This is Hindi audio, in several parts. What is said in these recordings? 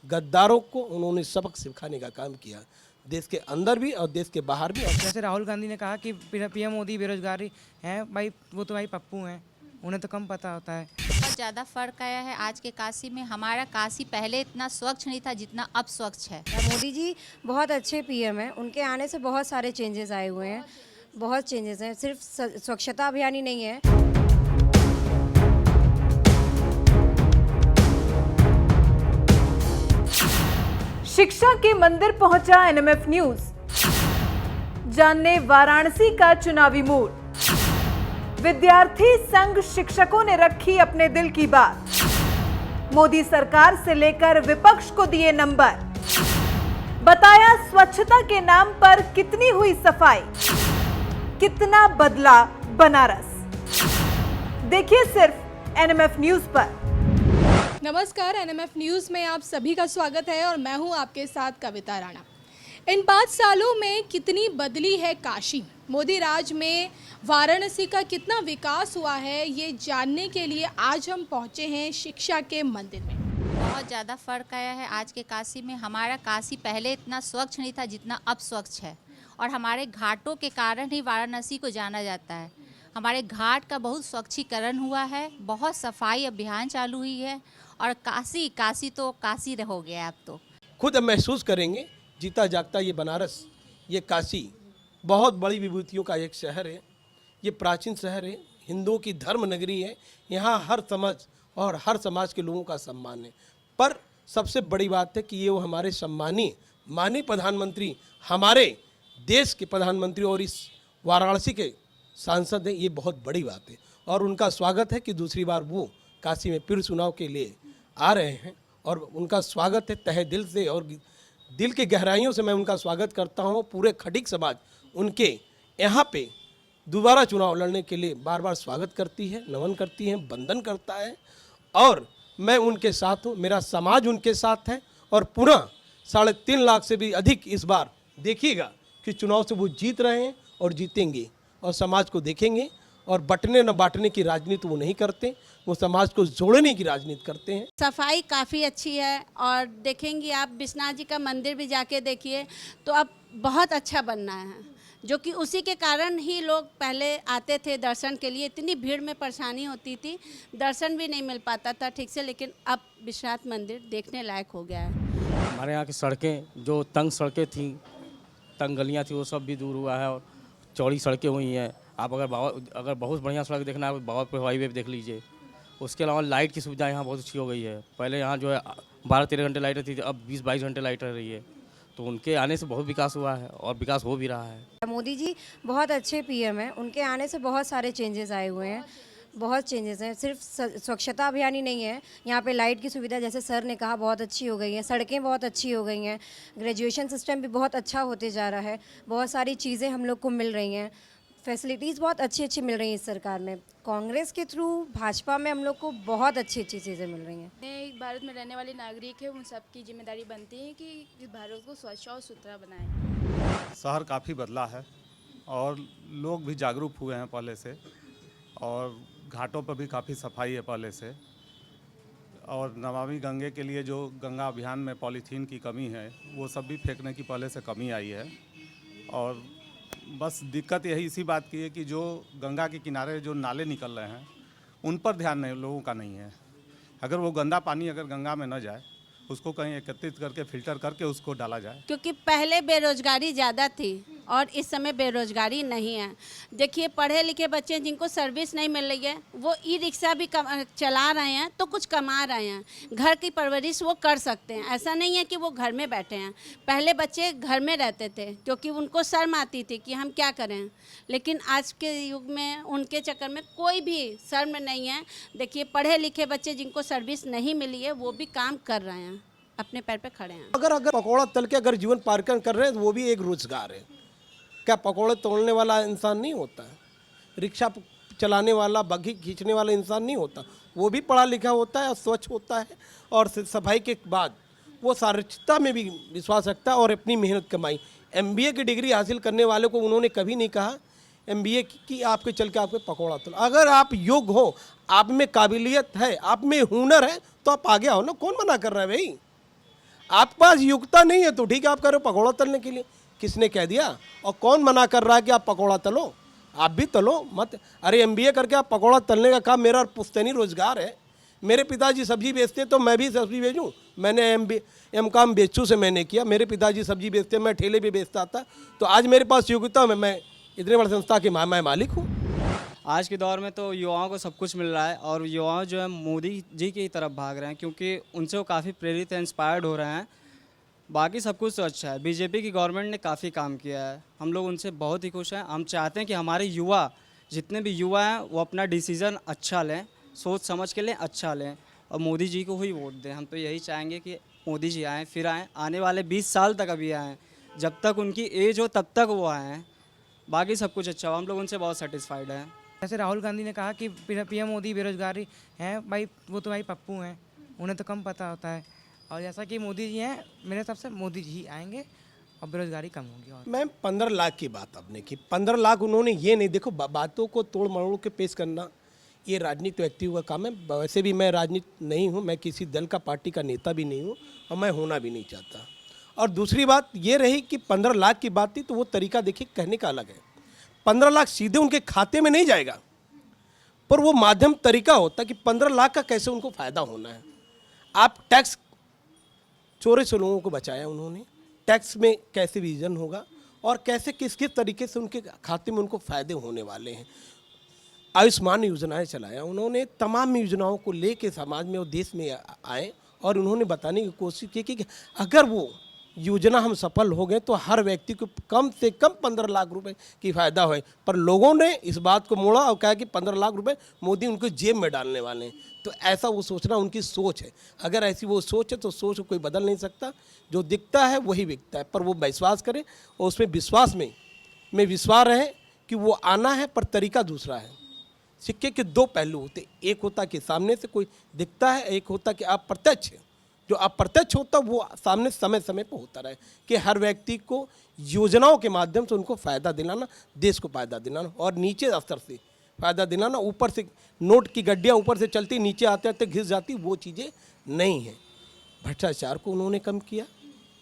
गद्दारों को उन्होंने सबक सिखाने का काम किया, देश के अंदर भी और देश के बाहर भी। जैसे राहुल गांधी ने कहा कि पीएम मोदी बेरोजगारी हैं, भाई वो तो भाई पप्पू हैं, उन्हें तो कम पता होता है। बहुत ज़्यादा फ़र्क आया है आज के काशी में। हमारा काशी पहले इतना स्वच्छ नहीं था जितना अब स्वच्छ है। मोदी जी बहुत अच्छे पीएम हैं, उनके आने से बहुत सारे चेंजेस आए हुए हैं, बहुत चेंजेस हैं, सिर्फ स्वच्छता अभियान ही नहीं है। शिक्षा के मंदिर पहुंचा एनएमएफ न्यूज, जानने वाराणसी का चुनावी मूड। विद्यार्थी संघ शिक्षकों ने रखी अपने दिल की बात, मोदी सरकार से लेकर विपक्ष को दिए नंबर। बताया स्वच्छता के नाम पर कितनी हुई सफाई, कितना बदला बनारस। देखिए सिर्फ एनएमएफ न्यूज पर। नमस्कार, एनएमएफ न्यूज़ में आप सभी का स्वागत है और मैं हूं आपके साथ कविता राणा। इन 5 सालों में कितनी बदली है काशी, मोदी राज में वाराणसी का कितना विकास हुआ है, ये जानने के लिए आज हम पहुंचे हैं शिक्षा के मंदिर में। बहुत ज़्यादा फ़र्क आया है आज के काशी में। हमारा काशी पहले इतना स्वच्छ नहीं था जितना अब स्वच्छ है, और हमारे घाटों के कारण ही वाराणसी को जाना जाता है। हमारे घाट का बहुत स्वच्छीकरण हुआ है, बहुत सफाई अभियान चालू हुई है, और काशी तो काशी हो गया अब तो। खुद महसूस करेंगे जीता जागता ये बनारस, ये काशी बहुत बड़ी विभूतियों का एक शहर है। ये प्राचीन शहर है, हिंदुओं की धर्म नगरी है। यहाँ हर समाज और हर समाज के लोगों का सम्मान है। पर सबसे बड़ी बात है कि ये वो हमारे सम्मानीय माननीय प्रधानमंत्री, हमारे देश के प्रधानमंत्री और इस वाराणसी के सांसद हैं, ये बहुत बड़ी बात है। और उनका स्वागत है कि दूसरी बार वो काशी में फिर चुनाव के लिए आ रहे हैं, और उनका स्वागत है तहे दिल से, और दिल के गहराइयों से मैं उनका स्वागत करता हूँ। पूरे खटीक समाज उनके यहाँ पे दोबारा चुनाव लड़ने के लिए बार बार स्वागत करती है, नमन करती है, वंदन करता है, और मैं उनके साथ हूँ, मेरा समाज उनके साथ है। और पूरा 3.5 लाख से भी अधिक इस बार देखिएगा कि चुनाव से वो जीत रहे हैं और जीतेंगे, और समाज को देखेंगे। और बटने न बांटने की राजनीति वो नहीं करते, वो समाज को जोड़ने की राजनीति करते हैं। सफाई काफ़ी अच्छी है, और देखेंगे आप विश्वनाथ जी का मंदिर भी जाके देखिए तो अब बहुत अच्छा बनना है, जो कि उसी के कारण ही लोग पहले आते थे दर्शन के लिए। इतनी भीड़ में परेशानी होती थी, दर्शन भी नहीं मिल पाता था ठीक से, लेकिन अब विश्वनाथ मंदिर देखने लायक हो गया है। हमारे यहाँ की सड़कें, जो तंग सड़कें थी, तंग गलियाँ थी, वो सब भी दूर हुआ है और चौड़ी सड़कें हुई हैं। आप अगर बहुत बढ़िया सड़क देखना है, बावलपुर हाईवे पे देख लीजिए। उसके अलावा लाइट की सुविधा यहाँ बहुत अच्छी हो गई है। पहले यहाँ जो है 12-13 घंटे लाइट रहती थी, अब 20-22 घंटे लाइट रह रही है। तो उनके आने से बहुत विकास हुआ है और विकास हो भी रहा है। मोदी जी बहुत अच्छे पीएम हैं, उनके आने से बहुत सारे चेंजेस आए हुए हैं, बहुत चेंजेस हैं, सिर्फ स्वच्छता अभियान ही नहीं है। यहाँ पे लाइट की सुविधा, जैसे सर ने कहा, बहुत अच्छी हो गई है, सड़कें बहुत अच्छी हो गई हैं, ग्रेजुएशन सिस्टम भी बहुत अच्छा होते जा रहा है, बहुत सारी चीज़ें हम लोग को मिल रही हैं, फैसिलिटीज़ बहुत अच्छी अच्छी मिल रही हैं इस सरकार में। कांग्रेस के थ्रू भाजपा में हम लोग को बहुत अच्छी अच्छी चीज़ें मिल रही हैं। भारत में रहने वाले नागरिक हैं, उन सबकी जिम्मेदारी बनती है कि इस भारत को स्वच्छ और सुथरा बनाएं। शहर काफ़ी बदला है और लोग भी जागरूक हुए हैं पहले से, और घाटों पर भी काफ़ी सफाई है पहले से। और नमामि गंगे के लिए जो गंगा अभियान में पॉलीथीन की कमी है, वो सब भी फेंकने की पहले से कमी आई है। और बस दिक्कत यही इसी बात की है कि जो गंगा के किनारे जो नाले निकल रहे हैं, उन पर ध्यान नहीं लोगों का नहीं है। अगर वो गंदा पानी अगर गंगा में न जाए, उसको कहीं एकत्रित करके फिल्टर करके उसको डाला जाए। क्योंकि पहले बेरोजगारी ज़्यादा थी और इस समय बेरोजगारी नहीं है। देखिए, पढ़े लिखे बच्चे जिनको सर्विस नहीं मिल रही है, वो ई रिक्शा भी चला रहे हैं, तो कुछ कमा रहे हैं, घर की परवरिश वो कर सकते हैं। ऐसा नहीं है कि वो घर में बैठे हैं। पहले बच्चे घर में रहते थे क्योंकि उनको शर्म आती थी कि हम क्या करें, लेकिन आज के युग में उनके चक्कर में कोई भी शर्म नहीं है। देखिए, पढ़े लिखे बच्चे जिनको सर्विस नहीं मिली है, वो भी काम कर रहे हैं, अपने पैर पे खड़े हैं। अगर पकौड़ा तल के अगर जीवन पार कर रहे हैं तो वो भी एक रोजगार है। क्या पकौड़े तोड़ने वाला इंसान नहीं होता है? रिक्शा चलाने वाला, बग्घी खींचने वाला इंसान नहीं होता, वो भी पढ़ा लिखा होता है और स्वच्छ होता है, और सफाई के बाद वो साक्षरता में भी विश्वास रखता है और अपनी मेहनत कमाई। MBA की डिग्री हासिल करने वाले को उन्होंने कभी नहीं कहा MBA की आपके चल के आपके पकौड़ा तोड़। अगर आप योग्य हो, आप में काबिलियत है, आप में हुनर है, तो आप आगे आओ ना, कौन मना कर रहा है भाई? आपके पास योग्यता नहीं है तो ठीक है, आप कर रहे हो पकौड़ा तलने के लिए, किसने कह दिया? और कौन मना कर रहा है कि आप पकौड़ा तलो? आप भी तलो मत। अरे MBA करके आप पकौड़ा तलने का काम मेरा पुश्तैनी रोजगार है। मेरे पिताजी सब्जी बेचते तो मैं भी सब्जी बेचूं। मैंने MCOM बेचू से मैंने किया। मेरे पिताजी सब्जी बेचते, मैं ठेले भी बेचता था। तो आज मेरे पास योग्यता में मैं इतने बड़े संस्था के मैं मालिक हूँ। आज के दौर में तो युवाओं को सब कुछ मिल रहा है और युवा जो है मोदी जी की तरफ भाग रहे हैं क्योंकि उनसे वो काफ़ी प्रेरित हैं, इंस्पायर्ड हो रहे हैं। बाकी सब कुछ तो अच्छा है। बीजेपी की गवर्नमेंट ने काफ़ी काम किया है, हम लोग उनसे बहुत ही खुश हैं। हम चाहते हैं कि हमारे युवा, जितने भी युवा हैं, वो अपना डिसीज़न अच्छा लें, सोच समझ के लें, अच्छा लें और मोदी जी को ही वोट दें। हम तो यही चाहेंगे कि मोदी जी आएँ, फिर आएँ, आने वाले 20 साल तक अभी आएँ, जब तक उनकी एज हो तब तक वो आएँ। बाकी सब कुछ अच्छा हो, हम लोग उनसे बहुत सेटिस्फाइड हैं। जैसे राहुल गांधी ने कहा कि PM मोदी बेरोजगारी हैं, भाई वो तो भाई पप्पू हैं, उन्हें तो कम पता होता है। और जैसा कि मोदी जी हैं, मेरे हिसाब से मोदी जी आएंगे और बेरोजगारी कम होगी। और मैम 15 लाख की बात आपने की, 15 लाख उन्होंने ये नहीं, देखो बातों को तोड़ मरोड़ के पेश करना ये राजनीतिक व्यक्तियों का काम है। वैसे भी मैं राजनीति नहीं हूँ, मैं किसी दल का पार्टी का नेता भी नहीं हूँ और मैं होना भी नहीं चाहता। और दूसरी बात ये रही कि 15 लाख की बात थी तो वो तरीका देखिए कहने का अलग है। 15 लाख सीधे उनके खाते में नहीं जाएगा, पर वो माध्यम तरीका होता कि 15 लाख का कैसे उनको फ़ायदा होना है। आप टैक्स चोरी से लोगों को बचाया उन्होंने, टैक्स में कैसे विजन होगा और कैसे किस किस तरीके से उनके खाते में उनको फ़ायदे होने वाले हैं। आयुष्मान योजनाएं चलाया उन्होंने, तमाम योजनाओं को लेके समाज में और देश में आए और उन्होंने बताने की कोशिश की कि अगर वो योजना हम सफल हो गए तो हर व्यक्ति को कम से कम 15 लाख रुपए की फ़ायदा हो। पर लोगों ने इस बात को मोड़ा और कहा कि 15 लाख रुपए मोदी उनको जेब में डालने वाले हैं। तो ऐसा वो सोचना उनकी सोच है। अगर ऐसी वो सोच है तो सोच को कोई बदल नहीं सकता। जो दिखता है वही बिकता है, पर वो विश्वास करे और उसमें विश्वास में विश्वास रहे कि वो आना है, पर तरीका दूसरा है। सिक्के के दो पहलू होते, एक होता कि सामने से कोई दिखता है, एक होता कि अप्रत्यक्ष। जो अप्रत्यक्ष होता वो सामने समय समय पर होता रहे कि हर व्यक्ति को योजनाओं के माध्यम से उनको फ़ायदा दिलाना, देश को फ़ायदा दिलाना और नीचे स्तर से फ़ायदा दिलाना। ऊपर से नोट की गड्डियाँ ऊपर से चलती नीचे आते आते घिस जाती, वो चीज़ें नहीं हैं। भ्रष्टाचार को उन्होंने कम किया,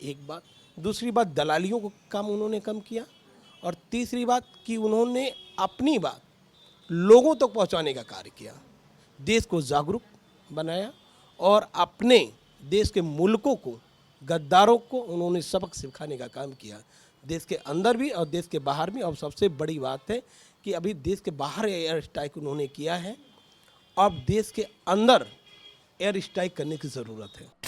एक बात। दूसरी बात दलालियों को काम उन्होंने कम किया और तीसरी बात कि उन्होंने अपनी बात लोगों तक पहुंचाने का कार्य किया, देश को जागरूक बनाया और अपने देश के मुल्कों को, गद्दारों को उन्होंने सबक सिखाने का काम किया, देश के अंदर भी और देश के बाहर भी। और सबसे बड़ी बात है कि अभी देश के बाहर एयर स्ट्राइक उन्होंने किया है, अब देश के अंदर एयर स्ट्राइक करने की ज़रूरत है।